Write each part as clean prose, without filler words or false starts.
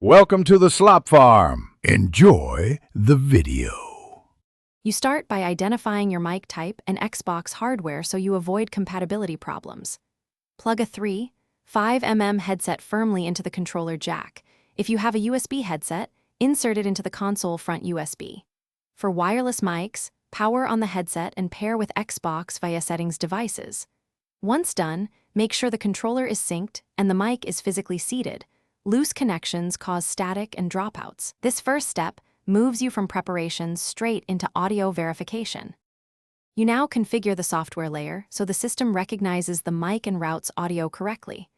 Welcome to the Slop Farm. Enjoy the video. You start by identifying your mic type and Xbox hardware so you avoid compatibility problems. Plug a 3.5 headset firmly into the controller jack. If you have a USB headset, insert it into the console front USB. For wireless mics, power on the headset and pair with Xbox via settings devices. Once done, make sure the controller is synced and the mic is physically seated. Loose connections cause static and dropouts. This first step moves you from preparations straight into audio verification. You now configure the software layer so the system recognizes the mic and routes audio correctly.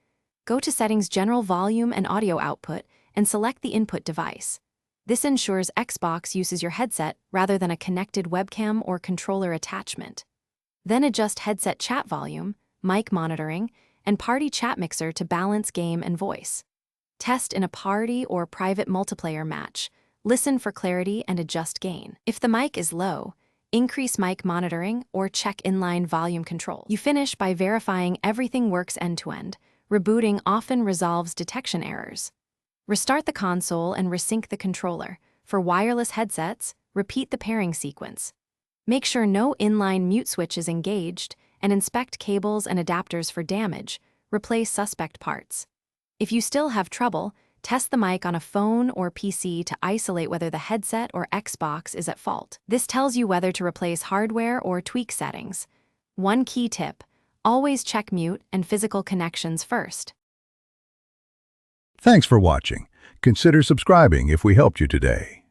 Go to Settings, General Volume and Audio Output and select the input device. This ensures Xbox uses your headset rather than a connected webcam or controller attachment. Then adjust headset chat volume, mic monitoring, and party chat mixer to balance game and voice. Test in a party or private multiplayer match. Listen for clarity and adjust gain. If the mic is low, increase mic monitoring or check inline volume control. You finish by verifying everything works end-to-end. Rebooting often resolves detection errors. Restart the console and resync the controller. For wireless headsets, repeat the pairing sequence. Make sure no inline mute switch is engaged and inspect cables and adapters for damage. Replace suspect parts. If you still have trouble, test the mic on a phone or PC to isolate whether the headset or Xbox is at fault. This tells you whether to replace hardware or tweak settings. One key tip: always check mute and physical connections first. Thanks for watching. Consider subscribing if we helped you today.